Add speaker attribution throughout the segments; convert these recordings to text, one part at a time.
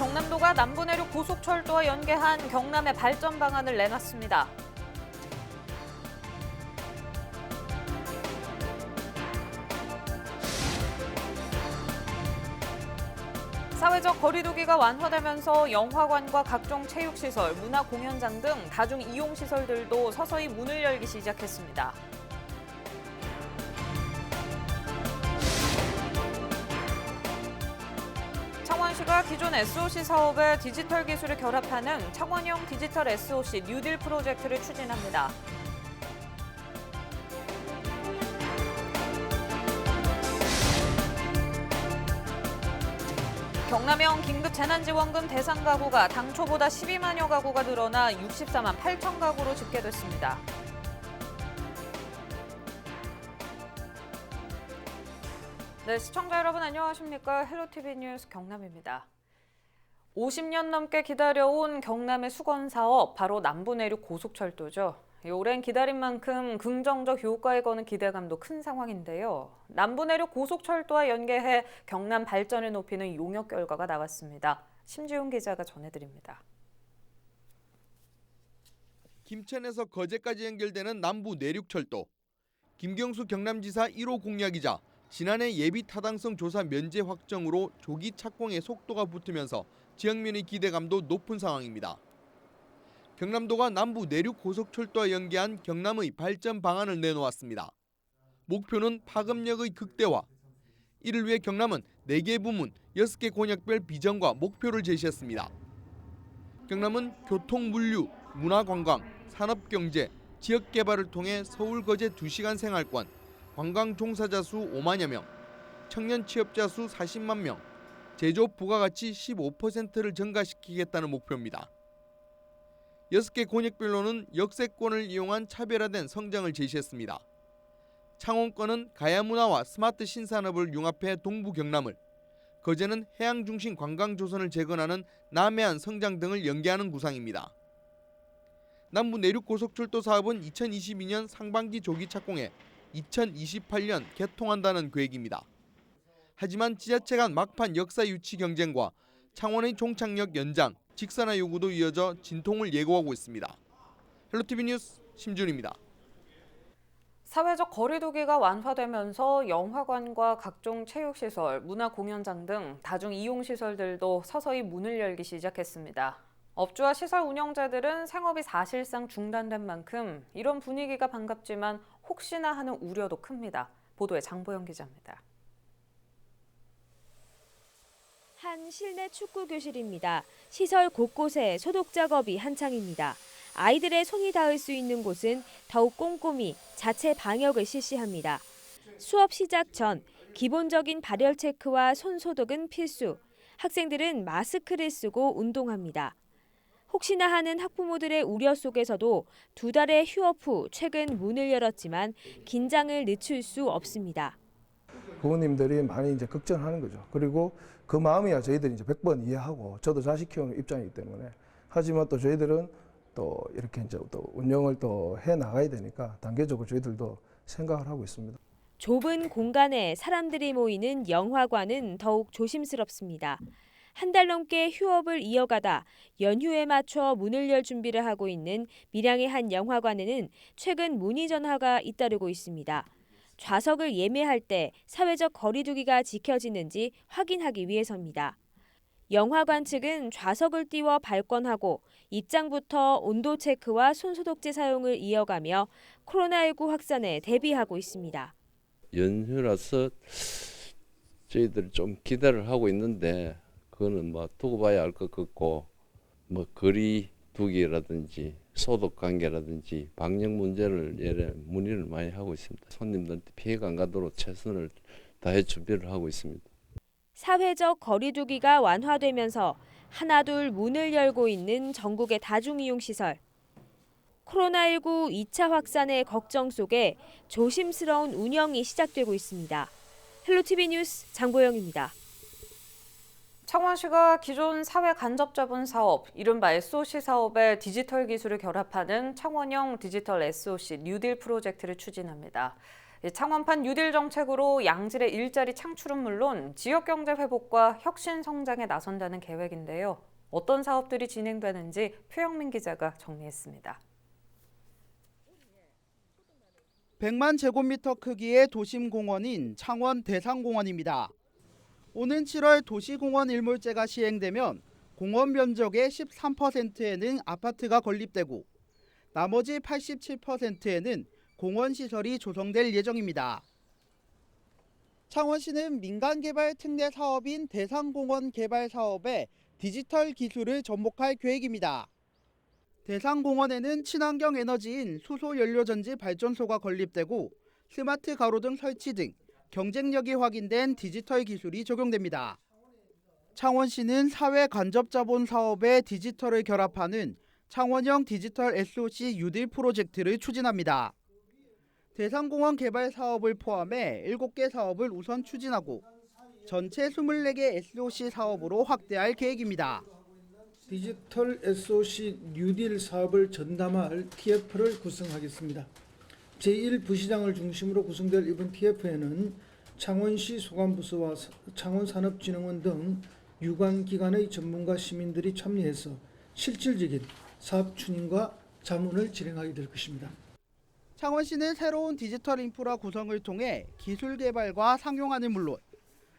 Speaker 1: 경남도가 남부내륙 고속철도와 연계한 경남의 발전 방안을 내놨습니다. 사회적 거리두기가 완화되면서 영화관과 각종 체육시설, 문화공연장 등 다중 이용시설들도 서서히 문을 열기 시작했습니다. 창원시가 기존 SOC 사업에 디지털 기술을 결합하는 창원형 디지털 SOC 뉴딜 프로젝트를 추진합니다. 경남형 긴급 재난지원금 대상 가구가 당초보다 12만여 가구가 늘어나 64만 8천 가구로 집계됐습니다. 네, 시청자 여러분 안녕하십니까? 헬로티비 뉴스 경남입니다. 50년 넘게 기다려온 경남의 수건 사업, 바로 남부내륙 고속철도죠. 오랜 기다린 만큼 긍정적 효과에 거는 기대감도 큰 상황인데요. 남부내륙 고속철도와 연계해 경남 발전을 높이는 용역 결과가 나왔습니다. 심지훈 기자가 전해드립니다.
Speaker 2: 김천에서 거제까지 연결되는 남부내륙철도. 김경수 경남지사 1호 공약이자 지난해 예비 타당성 조사 면제 확정으로 조기 착공의 속도가 붙으면서 지역민의 기대감도 높은 상황입니다. 경남도가 남부 내륙 고속철도와 연계한 경남의 발전 방안을 내놓았습니다. 목표는 파급력의 극대화. 이를 위해 경남은 4개 부문, 6개 권역별 비전과 목표를 제시했습니다. 경남은 교통, 물류, 문화관광, 산업경제, 지역개발을 통해 서울 거제 2시간 생활권, 관광 종사자 수 5만여 명, 청년 취업자 수 40만 명, 제조업 부가가치 15%를 증가시키겠다는 목표입니다. 6개 권역별로는 역세권을 이용한 차별화된 성장을 제시했습니다. 창원권은 가야문화와 스마트 신산업을 융합해 동부 경남을, 거제는 해양 중심 관광 조선을 재건하는 남해안 성장 등을 연계하는 구상입니다. 남부 내륙 고속철도 사업은 2022년 상반기 조기 착공해 2028년 개통한다는 계획입니다. 하지만 지자체 간 막판 역사 유치 경쟁과 창원의 종착역 연장, 직선화 요구도 이어져 진통을 예고하고 있습니다. 헬로티비 뉴스 심준입니다.
Speaker 1: 사회적 거리두기가 완화되면서 영화관과 각종 체육시설, 문화공연장 등 다중 이용시설들도 서서히 문을 열기 시작했습니다. 업주와 시설 운영자들은 생업이 사실상 중단된 만큼 이런 분위기가 반갑지만 혹시나 하는 우려도 큽니다. 보도에 장보영 기자입니다.
Speaker 3: 한 실내 축구 교실입니다. 시설 곳곳에 소독 작업이 한창입니다. 아이들의 손이 닿을 수 있는 곳은 더욱 꼼꼼히 자체 방역을 실시합니다. 수업 시작 전 기본적인 발열 체크와 손 소독은 필수. 학생들은 마스크를 쓰고 운동합니다. 혹시나 하는 학부모들의 우려 속에서도 2달의 휴업 후 최근 문을 열었지만 긴장을 늦출 수 없습니다.
Speaker 4: 부모님들이 많이 이제 걱정하는 거죠. 그리고 그 마음이야 저희들이 이제 100번 이해하고 저도 자식 키우는 입장이기 때문에 하지만 또 저희들은 또 이렇게 이제 또 운영을 또 해 나가야 되니까 단계적으로 저희들도 생각을 하고 있습니다.
Speaker 3: 좁은 공간에 사람들이 모이는 영화관은 더욱 조심스럽습니다. 한 달 넘게 휴업을 이어가다 연휴에 맞춰 문을 열 준비를 하고 있는 밀양의 한 영화관에는 최근 문의 전화가 잇따르고 있습니다. 좌석을 예매할 때 사회적 거리두기가 지켜지는지 확인하기 위해서입니다. 영화관 측은 좌석을 띄워 발권하고 입장부터 온도 체크와 손소독제 사용을 이어가며 코로나19 확산에 대비하고 있습니다.
Speaker 5: 연휴라서 저희들이 좀 기대를 하고 있는데 그거는 뭐 두고 봐야 알 것 같고 뭐 거리 두기라든지 소독 관계라든지 방역 문제를 예를 문의를 많이 하고 있습니다. 손님들한테 피해가 안 가도록 최선을 다해 준비를 하고 있습니다.
Speaker 3: 사회적 거리두기가 완화되면서 하나둘 문을 열고 있는 전국의 다중이용시설. 코로나19 2차 확산의 걱정 속에 조심스러운 운영이 시작되고 있습니다. 헬로티비 뉴스 장보영입니다.
Speaker 1: 창원시가 기존 사회 간접 자본 사업, 이른바 SOC 사업에 디지털 기술을 결합하는 창원형 디지털 SOC 뉴딜 프로젝트를 추진합니다. 창원판 뉴딜 정책으로 양질의 일자리 창출은 물론 지역 경제 회복과 혁신 성장에 나선다는 계획인데요. 어떤 사업들이 진행되는지 표영민 기자가 정리했습니다.
Speaker 6: 100만 제곱미터 크기의 도심공원인 창원 대상공원입니다. 오는 7월 도시공원 일몰제가 시행되면 공원 면적의 13%에는 아파트가 건립되고 나머지 87%에는 공원시설이 조성될 예정입니다. 창원시는 민간개발 특례 사업인 대상공원 개발 사업에 디지털 기술을 접목할 계획입니다. 대상공원에는 친환경 에너지인 수소연료전지 발전소가 건립되고 스마트 가로등 설치 등 경쟁력이 확인된 디지털 기술이 적용됩니다. 창원시는 사회 간접자본 사업에 디지털을 결합하는 창원형 디지털 SOC 뉴딜 프로젝트를 추진합니다. 대상공원 개발 사업을 포함해 7개 사업을 우선 추진하고 전체 24개 SOC 사업으로 확대할 계획입니다.
Speaker 7: 디지털 SOC 뉴딜 사업을 전담할 TF를 구성하겠습니다. 제1부시장을 중심으로 구성될 이번 TF에는 창원시 소관부서와 창원산업진흥원 등 유관기관의 전문가 시민들이 참여해서 실질적인 사업 추진과 자문을 진행하게 될 것입니다.
Speaker 6: 창원시는 새로운 디지털 인프라 구성을 통해 기술 개발과 상용화는 물론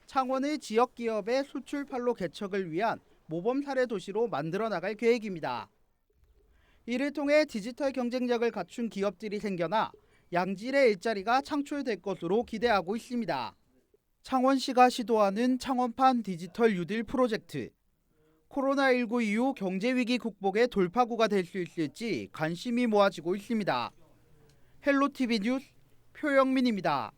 Speaker 6: 창원의 지역 기업의 수출판로 개척을 위한 모범 사례 도시로 만들어 나갈 계획입니다. 이를 통해 디지털 경쟁력을 갖춘 기업들이 생겨나 양질의 일자리가 창출될 것으로 기대하고 있습니다. 창원시가 시도하는 창원판 디지털 뉴딜 프로젝트. 코로나19 이후 경제위기 극복의 돌파구가 될 수 있을지 관심이 모아지고 있습니다. 헬로티비 뉴스 표영민입니다.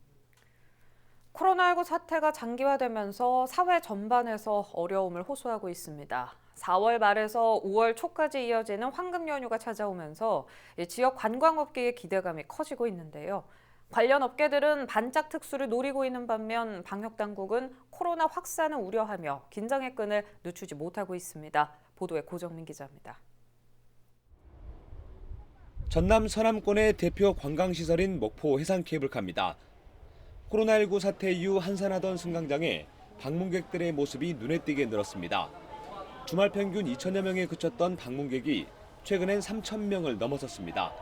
Speaker 1: 코로나19 사태가 장기화되면서 사회 전반에서 어려움을 호소하고 있습니다. 4월 말에서 5월 초까지 이어지는 황금 연휴가 찾아오면서 지역 관광업계의 기대감이 커지고 있는데요. 관련 업계들은 반짝 특수를 노리고 있는 반면 방역당국은 코로나 확산을 우려하며 긴장의 끈을 늦추지 못하고 있습니다. 보도에 고정민 기자입니다.
Speaker 8: 전남 서남권의 대표 관광시설인 목포 해상케이블카입니다. 코로나19 사태 이후 한산하던 승강장에 방문객들의 모습이 눈에 띄게 늘었습니다. 주말 평균 2천여 명에 그쳤던 방문객이 최근엔 3천 명을 넘어섰습니다.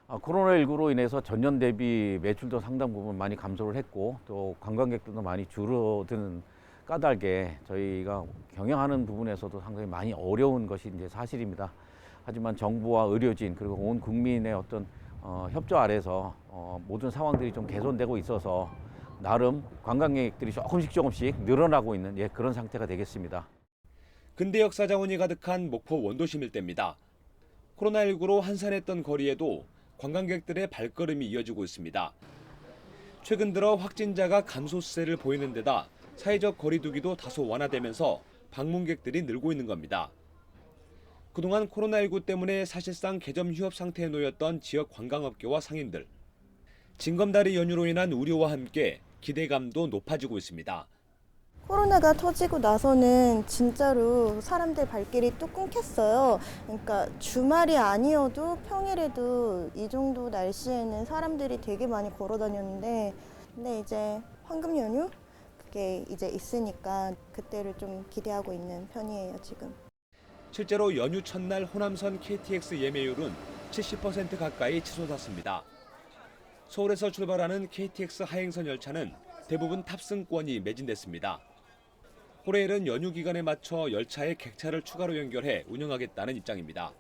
Speaker 9: 코로나19로 인해서 전년 대비 매출도 상당 부분 많이 감소를 했고 또 관광객들도 많이 줄어드는 까닭에 저희가 경영하는 부분에서도 상당히 많이 어려운 것이 이제 사실입니다. 하지만 정부와 의료진 그리고 온 국민의 어떤 협조 아래서 모든 상황들이 좀 개선되고 있어서 나름 관광객들이 조금씩 늘어나고 있는 그런 상태가 되겠습니다.
Speaker 8: 근대 역사 자원이 가득한 목포 원도심 일대입니다. 코로나19로 한산했던 거리에도 관광객들의 발걸음이 이어지고 있습니다. 최근 들어 확진자가 감소세를 보이는 데다 사회적 거리두기도 다소 완화되면서 방문객들이 늘고 있는 겁니다. 그동안 코로나19 때문에 사실상 개점 휴업 상태에 놓였던 지역 관광업계와 상인들. 징검다리 연휴로 인한 우려와 함께 기대감도 높아지고 있습니다.
Speaker 10: 코로나가 터지고 나서는 진짜로 사람들 발길이 뚝 끊겼어요. 그러니까 주말이 아니어도 평일에도 이 정도 날씨에는 사람들이 되게 많이 걸어 다녔는데 근데 이제 황금 연휴 그게 이제 있으니까 그때를 좀 기대하고 있는 편이에요, 지금.
Speaker 8: 실제로 연휴 첫날 호남선 KTX 예매율은 70% 가까이 치솟았습니다. 서울에서 출발하는 KTX 하행선 열차는 대부분 탑승권이 매진됐습니다. 호레일은 연휴 기간에 맞춰 열차에 객차를 추가로 연결해 운영하겠다는 입장입니다.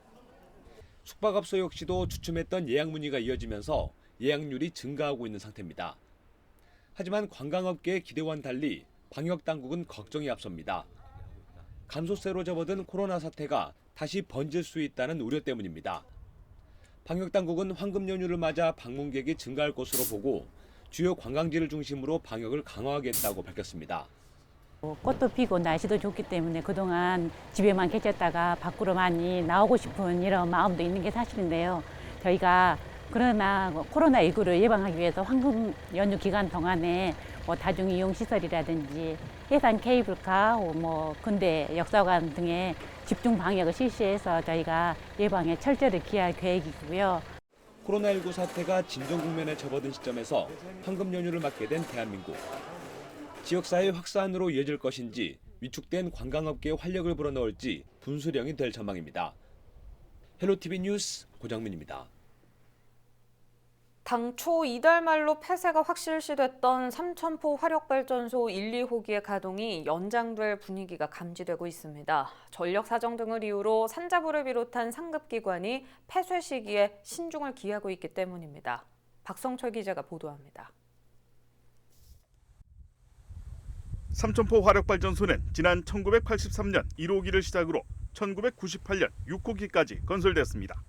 Speaker 8: 숙박업소 역시도 주춤했던 예약 문의가 이어지면서 예약률이 증가하고 있는 상태입니다. 하지만 관광업계의 기대와는 달리 방역당국은 걱정이 앞섭니다. 감소세로 접어든 코로나 사태가 다시 번질 수 있다는 우려 때문입니다. 방역당국은 황금 연휴를 맞아 방문객이 증가할 것으로 보고 주요 관광지를 중심으로 방역을 강화하겠다고 밝혔습니다.
Speaker 11: 꽃도 피고 날씨도 좋기 때문에 그동안 집에만 계셨다가 밖으로 많이 나오고 싶은 이런 마음도 있는 게 사실인데요. 저희가 그러나 코로나19를 예방하기 위해서 황금 연휴 기간 동안에 다중이용시설이라든지 해상 케이블카, 근대 역사관 등의 집중 방역을 실시해서 저희가 예방에 철저히 기할 계획이고요.
Speaker 8: 코로나19 사태가 진정 국면에 접어든 시점에서 황금 연휴를 맞게 된 대한민국. 지역사회 확산으로 이어질 것인지 위축된 관광업계에 활력을 불어넣을지 분수령이 될 전망입니다. 헬로티비 뉴스 고정민입니다.
Speaker 1: 당초 이달 말로 폐쇄가 확실시됐던 삼천포 화력발전소 1, 2호기의 가동이 연장될 분위기가 감지되고 있습니다. 전력 사정 등을 이유로 산자부를 비롯한 상급기관이 폐쇄 시기에 신중을 기하고 있기 때문입니다. 박성철 기자가 보도합니다.
Speaker 12: 삼천포 화력발전소는 지난 1983년 1호기를 시작으로 1998년 6호기까지 건설됐습니다.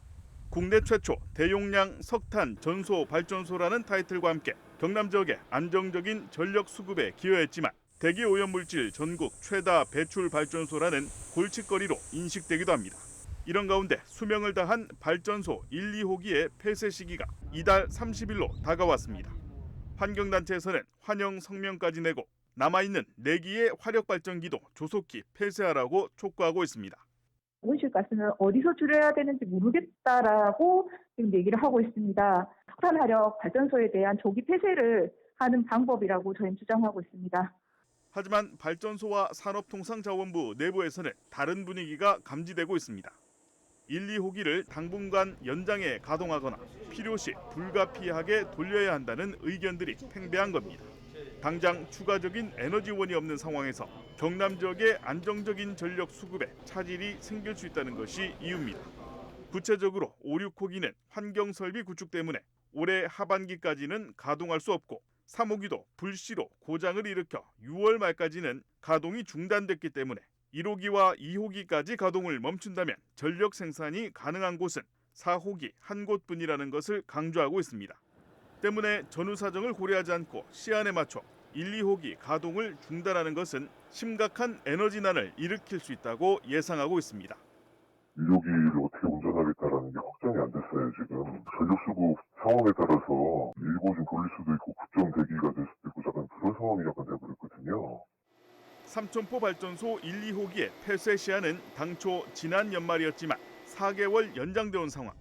Speaker 12: 국내 최초 대용량 석탄 전소 발전소라는 타이틀과 함께 경남 지역의 안정적인 전력 수급에 기여했지만 대기 오염물질 전국 최다 배출 발전소라는 골칫거리로 인식되기도 합니다. 이런 가운데 수명을 다한 발전소 1, 2호기의 폐쇄 시기가 이달 30일로 다가왔습니다. 환경단체에서는 환영 성명까지 내고 남아있는 4기의 화력발전기도 조속히 폐쇄하라고 촉구하고 있습니다.
Speaker 13: 온실가스는 어디서 줄여야 되는지 모르겠다라고 지금 얘기를 하고 있습니다. 석탄화력 발전소에 대한 조기 폐쇄를 하는 방법이라고 저희는 주장하고 있습니다.
Speaker 12: 하지만 발전소와 산업통상자원부 내부에서는 다른 분위기가 감지되고 있습니다. 1, 2호기를 당분간 연장해 가동하거나 필요시 불가피하게 돌려야 한다는 의견들이 팽배한 겁니다. 당장 추가적인 에너지원이 없는 상황에서 경남 지역의 안정적인 전력 수급에 차질이 생길 수 있다는 것이 이유입니다. 구체적으로 5, 6호기는 환경설비 구축 때문에 올해 하반기까지는 가동할 수 없고 3호기도 불씨로 고장을 일으켜 6월 말까지는 가동이 중단됐기 때문에 1호기와 2호기까지 가동을 멈춘다면 전력 생산이 가능한 곳은 4호기 한 곳뿐이라는 것을 강조하고 있습니다. 때문에 전후 사정을 고려하지 않고 시한에 맞춰 1, 2호기 가동을 중단하는 것은 심각한 에너지난을 일으킬 수 있다고 예상하고 있습니다.
Speaker 14: 1호기를 어떻게 운전하겠다라는 게 확정이 안 됐어요, 지금. 전력 수급 상황에 따라서 일부 좀 돌릴 수도 있고 국정 대기가 될 수도 있고 약간 그런 상황이 약간 돼버렸거든요.
Speaker 12: 삼천포 발전소 1, 2호기의 폐쇄 시한은 당초 지난 연말이었지만 4개월 연장돼 온 상황.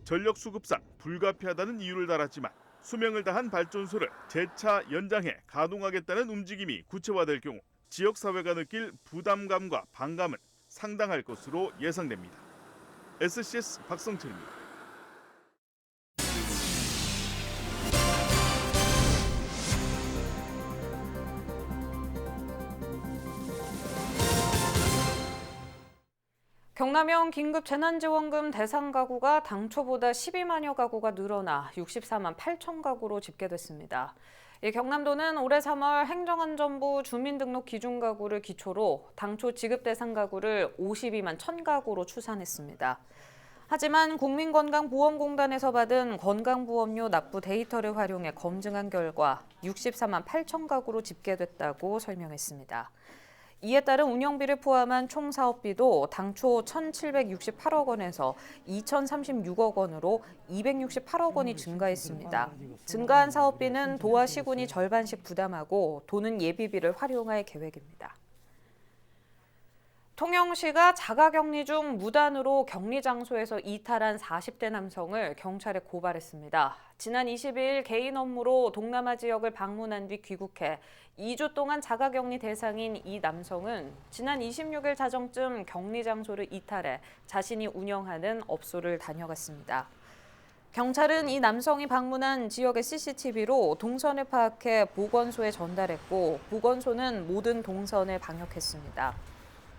Speaker 12: 전력 수급상 불가피하다는 이유를 달았지만 수명을 다한 발전소를 재차 연장해 가동하겠다는 움직임이 구체화될 경우 지역사회가 느낄 부담감과 반감은 상당할 것으로 예상됩니다. SCS 박성철입니다.
Speaker 1: 경남형 긴급 재난지원금 대상 가구가 당초보다 12만여 가구가 늘어나 64만 8천 가구로 집계됐습니다. 경남도는 올해 3월 행정안전부 주민등록 기준 가구를 기초로 당초 지급 대상 가구를 52만 1천 가구로 추산했습니다. 하지만 국민건강보험공단에서 받은 건강보험료 납부 데이터를 활용해 검증한 결과 64만 8천 가구로 집계됐다고 설명했습니다. 이에 따른 운영비를 포함한 총 사업비도 당초 1,768억 원에서 2,036억 원으로 268억 원이 증가했습니다. 증가한 사업비는 도와 시군이 절반씩 부담하고 도는 예비비를 활용할 계획입니다. 통영시가 자가격리 중 무단으로 격리 장소에서 이탈한 40대 남성을 경찰에 고발했습니다. 지난 22일 개인 업무로 동남아 지역을 방문한 뒤 귀국해 2주 동안 자가격리 대상인 이 남성은 지난 26일 자정쯤 격리 장소를 이탈해 자신이 운영하는 업소를 다녀갔습니다. 경찰은 이 남성이 방문한 지역의 CCTV로 동선을 파악해 보건소에 전달했고 보건소는 모든 동선을 방역했습니다.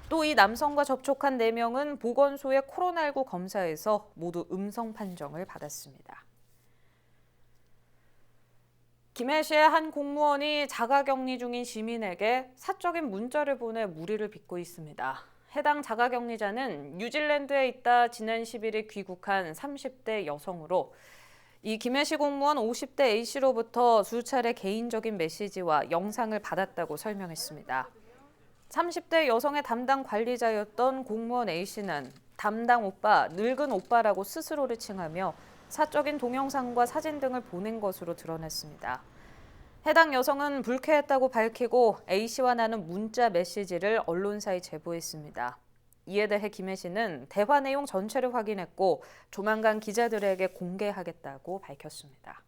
Speaker 1: 또 이 남성과 접촉한 4명은 보건소의 코로나19 검사에서 모두 음성 판정을 받았습니다. 김해시의 한 공무원이 자가격리 중인 시민에게 사적인 문자를 보내 무리를 빚고 있습니다. 해당 자가격리자는 뉴질랜드에 있다 지난 11일 귀국한 30대 여성으로 이 김해시 공무원 50대 A씨로부터 수차례 개인적인 메시지와 영상을 받았다고 설명했습니다. 30대 여성의 담당 관리자였던 공무원 A씨는 담당 오빠, 늙은 오빠라고 스스로를 칭하며 사적인 동영상과 사진 등을 보낸 것으로 드러냈습니다. 해당 여성은 불쾌했다고 밝히고 A씨와 나눈 문자 메시지를 언론사에 제보했습니다. 이에 대해 김해 시는 대화 내용 전체를 확인했고 조만간 기자들에게 공개하겠다고 밝혔습니다.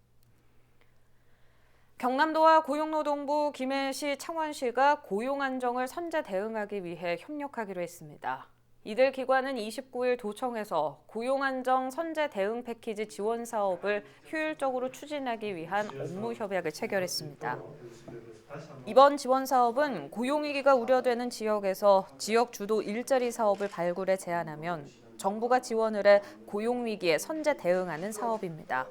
Speaker 1: 경남도와 고용노동부, 김해시, 창원시가 고용 안정을 선제 대응하기 위해 협력하기로 했습니다. 이들 기관은 29일 도청에서 고용 안정 선제 대응 패키지 지원 사업을 효율적으로 추진하기 위한 업무 협약을 체결했습니다. 이번 지원 사업은 고용위기가 우려되는 지역에서 지역 주도 일자리 사업을 발굴해 제안하면 정부가 지원을 해 고용위기에 선제 대응하는 사업입니다.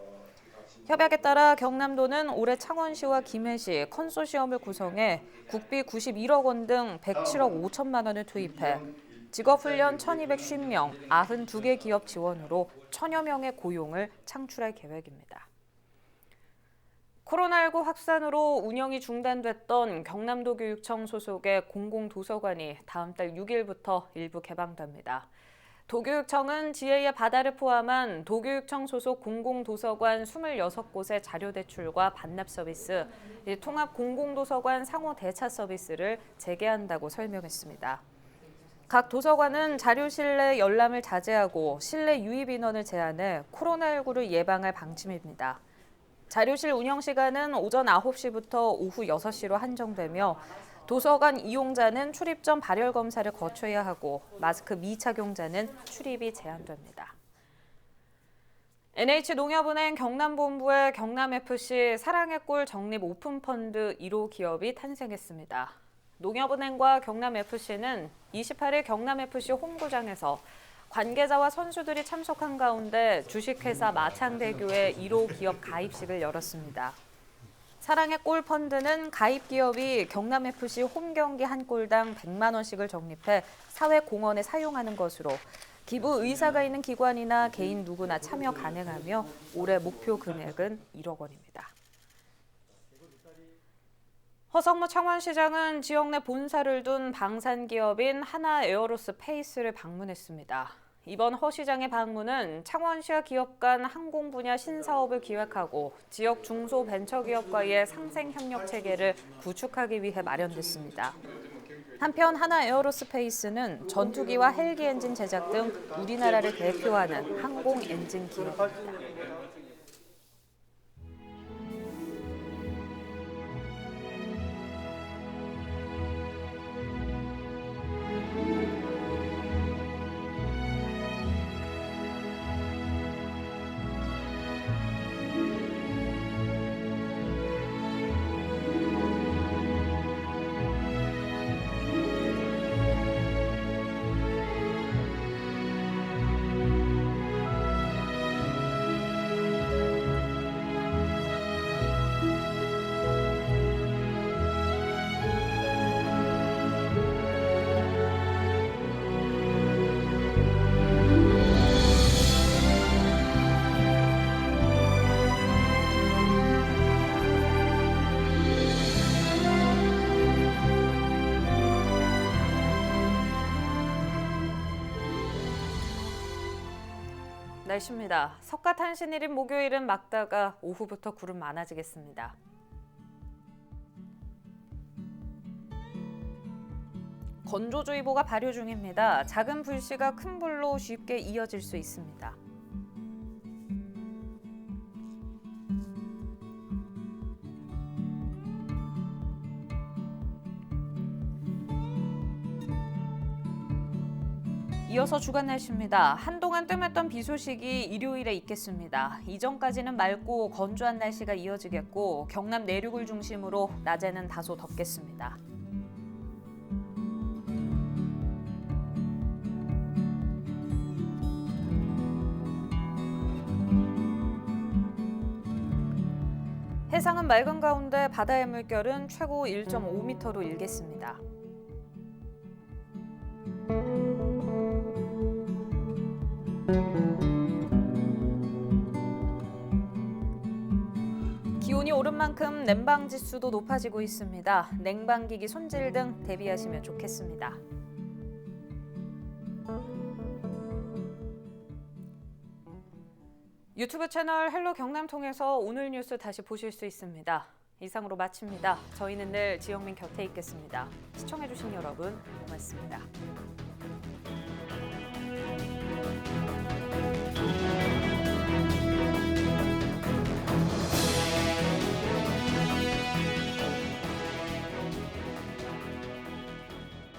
Speaker 1: 협약에 따라 경남도는 올해 창원시와 김해시 컨소시엄을 구성해 국비 91억 원 등 107억 5천만 원을 투입해 직업훈련 1,250명, 92개 기업 지원으로 1,000여 명의 고용을 창출할 계획입니다. 코로나19 확산으로 운영이 중단됐던 경남도 교육청 소속의 공공도서관이 다음 달 6일부터 일부 개방됩니다. 도교육청은 지혜의 바다를 포함한 도교육청 소속 공공도서관 26곳의 자료 대출과 반납 서비스, 통합 공공도서관 상호 대차 서비스를 재개한다고 설명했습니다. 각 도서관은 자료실 내 열람을 자제하고 실내 유입 인원을 제한해 코로나19를 예방할 방침입니다. 자료실 운영 시간은 오전 9시부터 오후 6시로 한정되며 도서관 이용자는 출입 전 발열 검사를 거쳐야 하고 마스크 미착용자는 출입이 제한됩니다. NH농협은행 경남본부의 경남FC 사랑의 골 적립 오픈펀드 1호 기업이 탄생했습니다. 농협은행과 경남FC는 28일 경남FC 홈구장에서 관계자와 선수들이 참석한 가운데 주식회사 마창대교의 1호 기업 가입식을 열었습니다. 사랑의 골 펀드는 가입 기업이 경남FC 홈경기 한 골당 100만 원씩을 적립해 사회공헌에 사용하는 것으로 기부 의사가 있는 기관이나 개인 누구나 참여 가능하며 올해 목표 금액은 1억 원입니다. 허성무 창원시장은 지역 내 본사를 둔 방산기업인 하나에어로스 페이스를 방문했습니다. 이번 허 시장의 방문은 창원시와 기업 간 항공 분야 신사업을 기획하고 지역 중소벤처기업과의 상생협력 체계를 구축하기 위해 마련됐습니다. 한편 하나에어로스페이스는 전투기와 헬기 엔진 제작 등 우리나라를 대표하는 항공 엔진 기업입니다. 날씨입니다. 석가탄신일인 목요일은 맑다가 오후부터 구름 많아지겠습니다. 건조주의보가 발효 중입니다. 작은 불씨가 큰 불로 쉽게 이어질 수 있습니다. 이어서 주간 날씨입니다. 한동안 뜸했던 비 소식이 일요일에 있겠습니다. 이전까지는 맑고 건조한 날씨가 이어지겠고 경남 내륙을 중심으로 낮에는 다소 덥겠습니다. 해상은 맑은 가운데 바다의 물결은 최고 1.5m로 일겠습니다. 기온이 오른 만큼 냉방 지수도 높아지고 있습니다. 냉방기기 손질 등 대비하시면 좋겠습니다. 유튜브 채널 헬로 경남 통해서 오늘 뉴스 다시 보실 수 있습니다. 이상으로 마칩니다. 저희는 내일 지영민 곁에 있겠습니다. 시청해주신 여러분 고맙습니다.